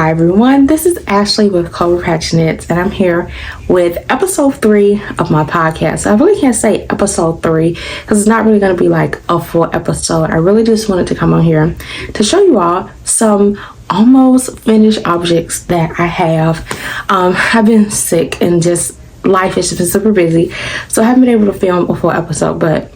Hi everyone, this is Ashley with Clover Patch Knits, and I'm here with episode 3 of my podcast. I really can't say episode 3 because it's not really going to be like a full episode. I really just wanted to come on here to show you all some almost finished objects that I have. I've been sick and just life has just been super busy, so I haven't been able to film a full episode, but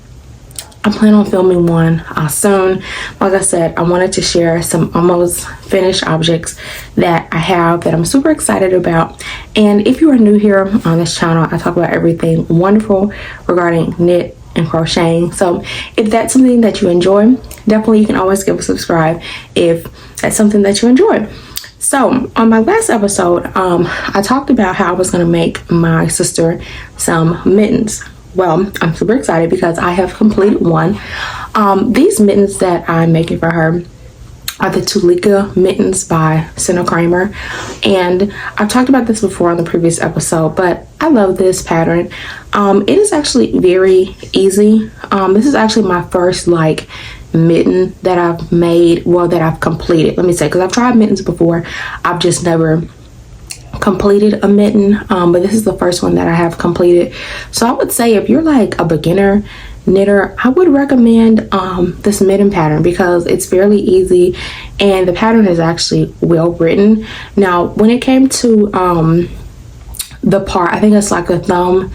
I plan on filming one soon. Like I said, I wanted to share some almost finished objects that I have that I'm super excited about. And if you are new here on this channel, I talk about everything wonderful regarding knit and crocheting. So if that's something that you enjoy, definitely you can always give a subscribe if that's something that you enjoy. So on my last episode, I talked about how I was going to make my sister some mittens. Well, I'm super excited because I have completed one. These mittens that I'm making for her are the Tuulikki Mittens by Center Kramer. And I've talked about this before on the previous episode, but I love this pattern. It is actually very easy. This is actually my first mitten that I've made, that I've completed. Let me say, because I've tried mittens before. I've just never completed a mitten, but this is the first one that I have completed. So I would say if you're like a beginner knitter, I would recommend this mitten pattern because it's fairly easy and the pattern is actually well written. Now when it came to the part, I think it's like a thumb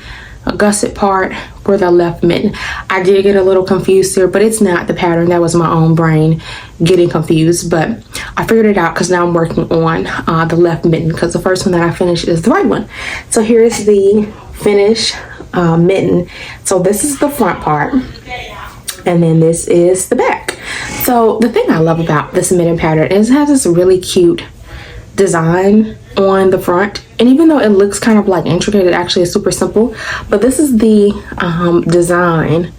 gusset part for the left mitten, I did get a little confused here, but it's not the pattern. That was my own brain getting confused, but I figured it out because now I'm working on the left mitten because the first one that I finished is the right one. So here's the finished mitten. So this is the front part and then this is the back. So the thing I love about this mitten pattern is it has this really cute design on the front, and even though it looks kind of like intricate, it actually is super simple. But this is the design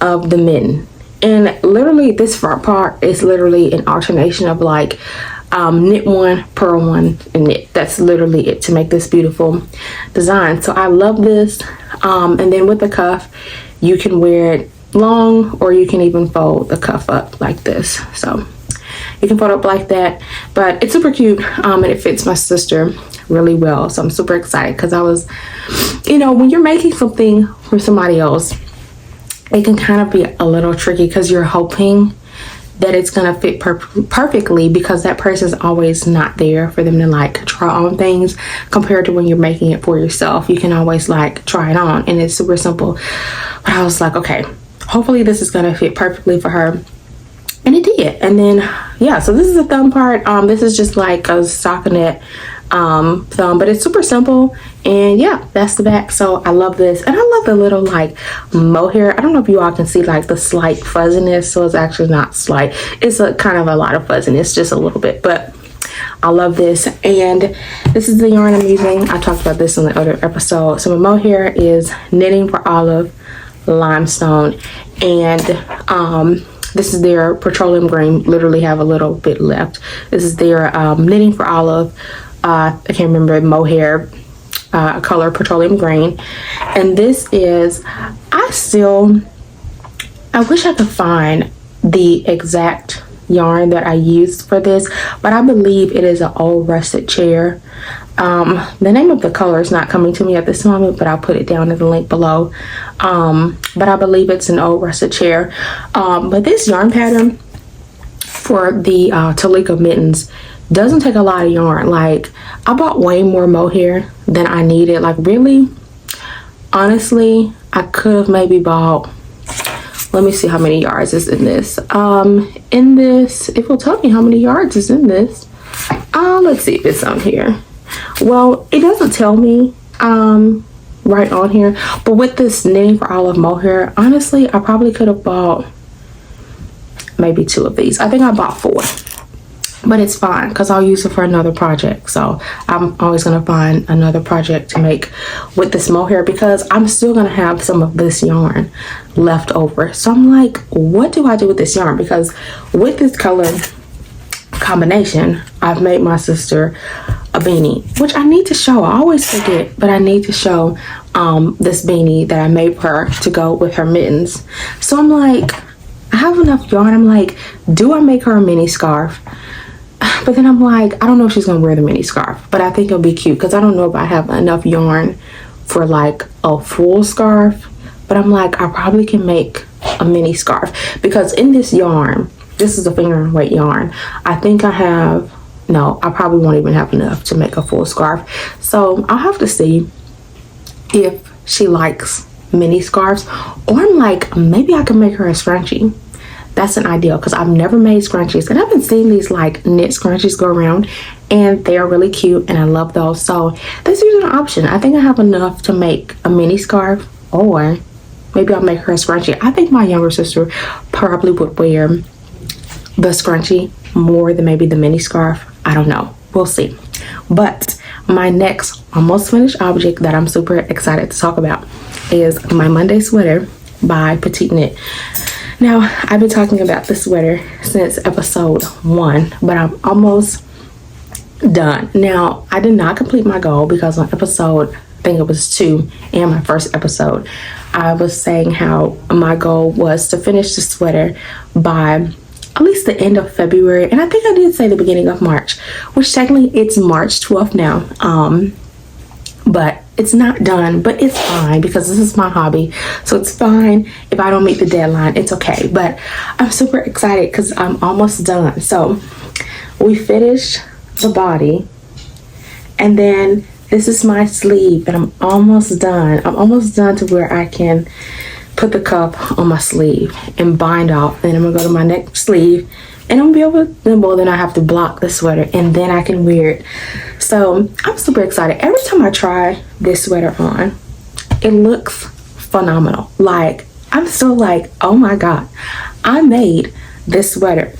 of the mitten, and literally this front part is literally an alternation of knit one, purl one, and knit. That's literally it to make this beautiful design. So I love this. And then with the cuff, you can wear it long or you can even fold the cuff up like this. So you can fold up like that, but it's super cute, and it fits my sister really well. So I'm super excited because I was, when you're making something for somebody else, it can kind of be a little tricky because you're hoping that it's gonna fit perfectly because that person's always not there for them to try on things, compared to when you're making it for yourself. You can always try it on and it's super simple. But I was like, okay, hopefully this is gonna fit perfectly for her. And it did. And then so this is the thumb part. This is just like a stockinette thumb, but it's super simple. And that's the back. So I love this, and I love the little mohair. I don't know if you all can see the slight fuzziness. So it's actually not slight, it's a kind of a lot of fuzziness, just a little bit, but I love this. And this is the yarn I'm using. I talked about this in the other episode. So my mohair is Knitting for Olive Limestone, and this is their Petroleum Green. Literally have a little bit left. This is their Knitting for Olive. I can't remember, Mohair color, Petroleum Green. And this is, I wish I could find the exact yarn that I used for this, but I believe it is an old rusted chair. The name of the color is not coming to me at this moment, but I'll put it down in the link below. But I believe it's an old rusted chair. But this yarn pattern for the Tuulikki Mittens doesn't take a lot of yarn. I bought way more mohair than I needed. Really, honestly, I could have maybe bought, let me see how many yards is in this. In this, it will tell me how many yards is in this. Let's see if it's on here. Well, it doesn't tell me right on here, but with this Knitting for Olive mohair, honestly, I probably could have bought maybe 2 of these. I think I bought 4, but it's fine because I'll use it for another project. So I'm always going to find another project to make with this mohair because I'm still going to have some of this yarn left over. So I'm like, what do I do with this yarn? Because with this color combination, I've made my sister a beanie, which I need to show. I always forget, but I need to show this beanie that I made for her to go with her mittens. So I'm like, I have enough yarn. I'm like, do I make her a mini scarf? But then I'm like, I don't know if she's gonna wear the mini scarf, but I think it'll be cute because I don't know if I have enough yarn for like a full scarf. But I'm like, I probably can make a mini scarf because in this yarn, this is a finger weight yarn. I think I have, no, I probably won't even have enough to make a full scarf. So I'll have to see if she likes mini scarves, or I'm like, maybe I can make her a scrunchie. That's an idea because I've never made scrunchies, and I've been seeing these like knit scrunchies go around, and they are really cute and I love those. So this is an option. I think I have enough to make a mini scarf, or maybe I'll make her a scrunchie. I think my younger sister probably would wear the scrunchie more than maybe the mini scarf. I don't know. We'll see. But my next almost finished object that I'm super excited to talk about is my Monday sweater by Petite Knit. Now, I've been talking about this sweater since episode 1, but I'm almost done. Now, I did not complete my goal because on episode, I think it was 2, and my first episode, I was saying how my goal was to finish the sweater by at least the end of February, and I think I did say the beginning of March, which technically it's March 12th now, but it's not done, but it's fine because this is my hobby, so it's fine if I don't meet the deadline. It's okay, but I'm super excited because I'm almost done. So we finished the body, and then this is my sleeve, and I'm almost done. I'm almost done to where I can put the cuff on my sleeve and bind off. Then I'm gonna go to my next sleeve, and I'm gonna be able to, well, then I have to block the sweater, and then I can wear it. So I'm super excited. Every time I try this sweater on, it looks phenomenal. Like, I'm still like, oh my God, I made this sweater.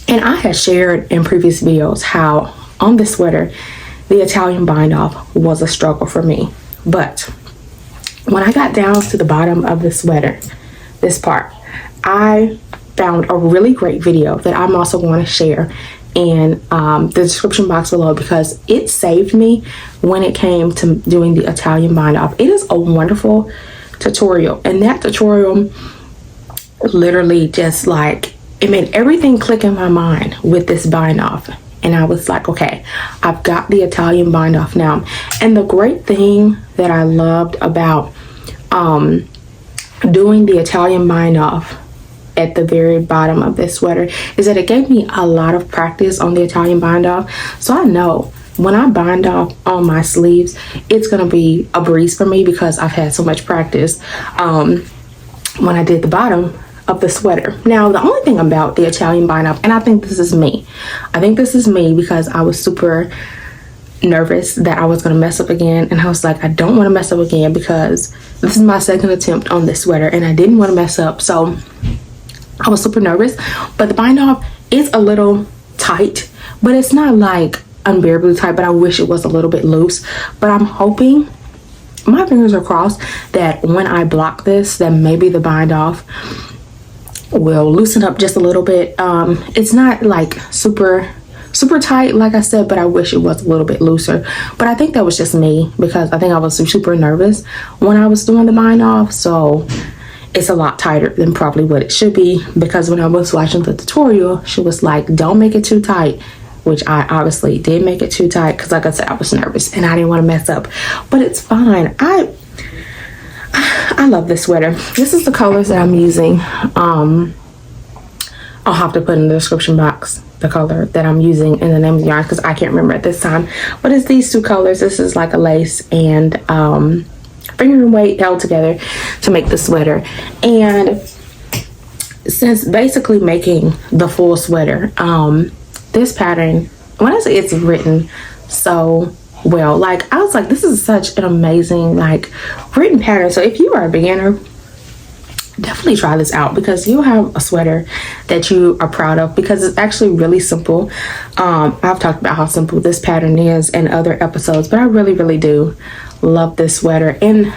And I had shared in previous videos how on this sweater, the Italian bind off was a struggle for me. But when I got down to the bottom of the sweater, this part, I found a really great video that I'm also going to share in the description box below because it saved me when it came to doing the Italian bind off. It is a wonderful tutorial, and that tutorial literally just like, it made everything click in my mind with this bind off. And I was like, okay, I've got the Italian bind off now. And the great thing that I loved about doing the Italian bind off at the very bottom of this sweater is that it gave me a lot of practice on the Italian bind off. So I know when I bind off on my sleeves, it's gonna be a breeze for me because I've had so much practice when I did the bottom of the sweater. Now, the only thing about the Italian bind off, and I think this is me because I was super nervous that I was going to mess up again, and I was like, I don't want to mess up again because this is my second attempt on this sweater and I didn't want to mess up, so I was super nervous. But the bind off is a little tight, but it's not like unbearably tight, but I wish it was a little bit loose. But I'm hoping, my fingers are crossed, that when I block this, that maybe the bind off will loosen up just a little bit. It's not like super tight, like I said, but I wish it was a little bit looser. But I think that was just me because I think I was super nervous when I was doing the bind off, so it's a lot tighter than probably what it should be, because when I was watching the tutorial, she was like, don't make it too tight, which I obviously did make it too tight because, like I said, I was nervous and I didn't want to mess up. But it's fine. I love this sweater. This is the colors that I'm using. I'll have to put in the description box the color that I'm using and the name of the yarn because I can't remember at this time. But it's these two colors. This is like a lace and finger weight held together to make the sweater. And since basically making the full sweater, this pattern, when I say it's written so well, like I was like, this is such an amazing like written pattern. So if you are a beginner, definitely try this out because you'll have a sweater that you are proud of because it's actually really simple. I've talked about how simple this pattern is in other episodes, but I really do love this sweater. And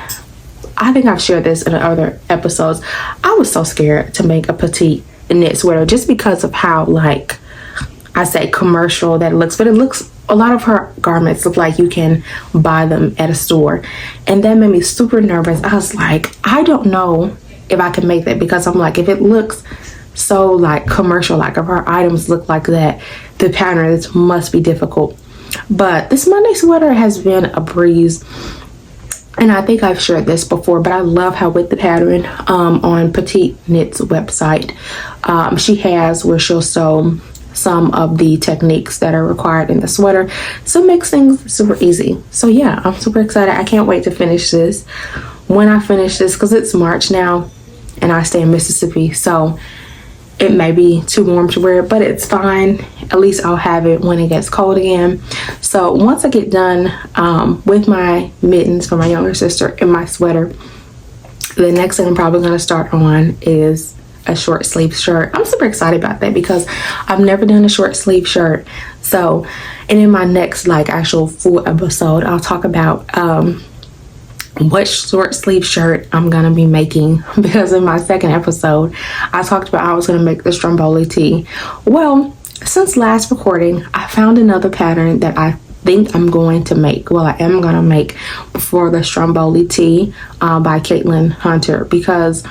I think I've shared this in other episodes. I was so scared to make a petite knit sweater just because of how, like I say, commercial that it looks, but it looks, a lot of her garments look like you can buy them at a store, and that made me super nervous. I was like, I don't know if I can make that because I'm like, if it looks so like commercial, like if her items look like that, the pattern. This must be difficult. But this Monday sweater has been a breeze. And I think I've shared this before, but I love how with the pattern on Petite Knit's website, she has where she'll sew some of the techniques that are required in the sweater, so it makes things super easy. So yeah, I'm super excited. I can't wait to finish this. When I finish this, because it's March now and I stay in Mississippi, so it may be too warm to wear it, but it's fine. At least I'll have it when it gets cold again. So once I get done with my mittens for my younger sister and my sweater, the next thing I'm probably going to start on is a short sleeve shirt. I'm super excited about that because I've never done a short sleeve shirt. So, and in my next like actual full episode, I'll talk about what short sleeve shirt I'm gonna be making, because in my second episode I talked about how I was gonna make the Stromboli tee. Well, since last recording, I found another pattern that I think I'm going to make. Well, I am gonna make for the Stromboli tee by Caitlin Hunter, because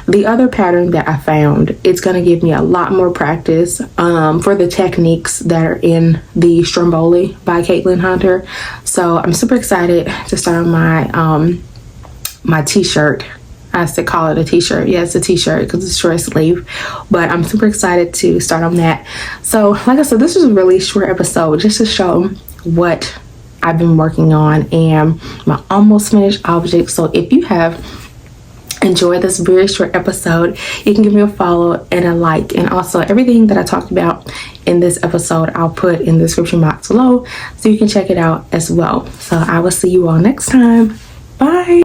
the other pattern that I found, it's going to give me a lot more practice for the techniques that are in the Stromboli by Caitlin Hunter. So I'm super excited to start on my my t-shirt. I used to call it a t-shirt. Yeah, it's a t-shirt because it's short sleeve. But I'm super excited to start on that. So like I said, this is a really short episode just to show what I've been working on and my almost finished object. So if you have enjoyed this very short episode, you can give me a follow and a like, and also everything that I talked about in this episode I'll put in the description box below so you can check it out as well. So I will see you all next time. Bye.